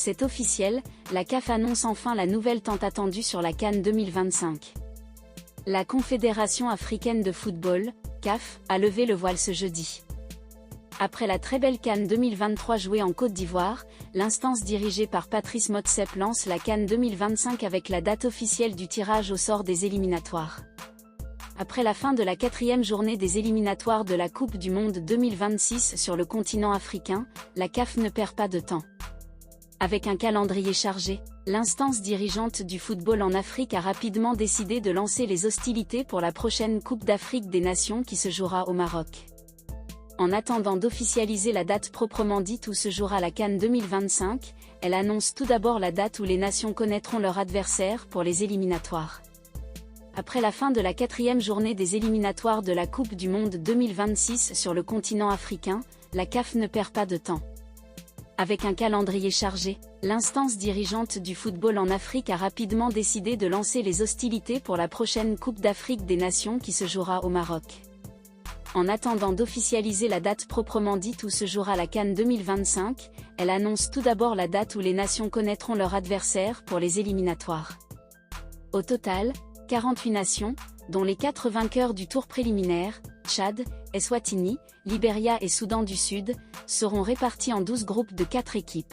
C'est officiel, la CAF annonce enfin la nouvelle tant attendue sur la CAN 2025. La Confédération africaine de football, CAF, a levé le voile ce jeudi. Après la très belle CAN 2023 jouée en Côte d'Ivoire, l'instance dirigée par Patrice Motsepe lance la CAN 2025 avec la date officielle du tirage au sort des éliminatoires. Après la fin de la 4e journée des éliminatoires de la Coupe du Monde 2026 sur le continent africain, la CAF ne perd pas de temps. Avec un calendrier chargé, l'instance dirigeante du football en Afrique a rapidement décidé de lancer les hostilités pour la prochaine Coupe d'Afrique des Nations qui se jouera au Maroc. En attendant d'officialiser la date proprement dite où se jouera la CAN 2025, elle annonce tout d'abord la date où les nations connaîtront leur adversaire pour les éliminatoires. Après la fin de la 4e journée des éliminatoires de la Coupe du Monde 2026 sur le continent africain, la CAF ne perd pas de temps. Avec un calendrier chargé, l'instance dirigeante du football en Afrique a rapidement décidé de lancer les hostilités pour la prochaine Coupe d'Afrique des Nations qui se jouera au Maroc. En attendant d'officialiser la date proprement dite où se jouera la CAN 2025, elle annonce tout d'abord la date où les nations connaîtront leur adversaire pour les éliminatoires. Au total, 48 nations, dont les 4 vainqueurs du tour préliminaire, Tchad, Eswatini, Libéria et Soudan du Sud, seront répartis en 12 groupes de 4 équipes.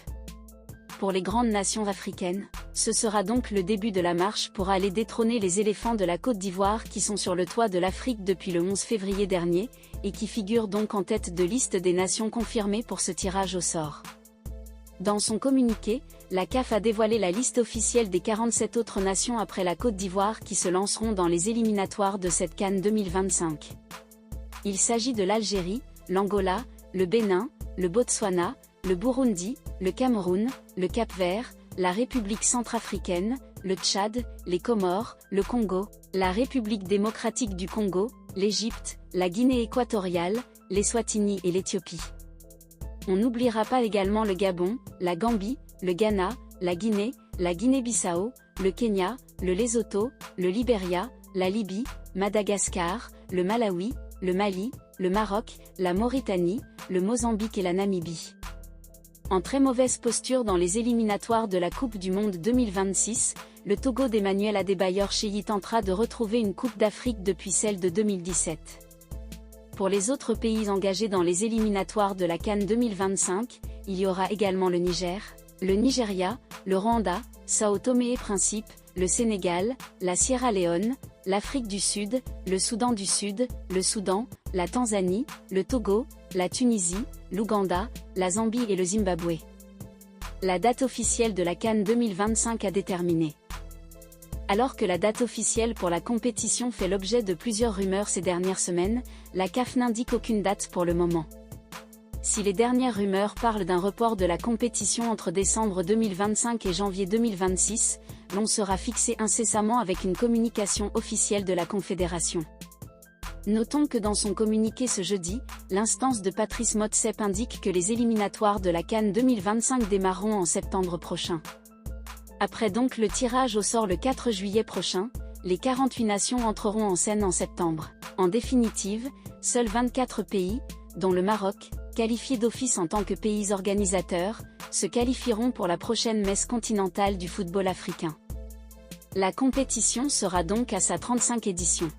Pour les grandes nations africaines, ce sera donc le début de la marche pour aller détrôner les éléphants de la Côte d'Ivoire qui sont sur le toit de l'Afrique depuis le 11 février dernier, et qui figurent donc en tête de liste des nations confirmées pour ce tirage au sort. Dans son communiqué, la CAF a dévoilé la liste officielle des 47 autres nations après la Côte d'Ivoire qui se lanceront dans les éliminatoires de cette CAN 2025. Il s'agit de l'Algérie, l'Angola, le Bénin, le Botswana, le Burundi, le Cameroun, le Cap-Vert, la République centrafricaine, le Tchad, les Comores, le Congo, la République démocratique du Congo, l'Égypte, la Guinée équatoriale, l'Eswatini et l'Éthiopie. On n'oubliera pas également le Gabon, la Gambie, le Ghana, la Guinée-Bissau, le Kenya, le Lesotho, le Libéria, la Libye, Madagascar, le Malawi, le Mali, le Maroc, la Mauritanie, le Mozambique et la Namibie. En très mauvaise posture dans les éliminatoires de la Coupe du Monde 2026, le Togo d'Emmanuel Adebayor Cheyi tentera de retrouver une Coupe d'Afrique depuis celle de 2017. Pour les autres pays engagés dans les éliminatoires de la CAN 2025, il y aura également le Niger, le Nigeria, le Rwanda, Sao Tomé et Principe, le Sénégal, la Sierra Leone, l'Afrique du Sud, le Soudan du Sud, le Soudan, la Tanzanie, le Togo, la Tunisie, l'Ouganda, la Zambie et le Zimbabwe. La date officielle de la CAN 2025 a déterminé. Alors que la date officielle pour la compétition fait l'objet de plusieurs rumeurs ces dernières semaines, la CAF n'indique aucune date pour le moment. Si les dernières rumeurs parlent d'un report de la compétition entre décembre 2025 et janvier 2026, l'on sera fixé incessamment avec une communication officielle de la Confédération. Notons que dans son communiqué ce jeudi, l'instance de Patrice Motsepe indique que les éliminatoires de la CAN 2025 démarreront en septembre prochain. Après donc le tirage au sort le 4 juillet prochain, les 48 nations entreront en scène en septembre. En définitive, seuls 24 pays, dont le Maroc, qualifié d'office en tant que pays organisateur, se qualifieront pour la prochaine messe continentale du football africain. La compétition sera donc à sa 35e édition.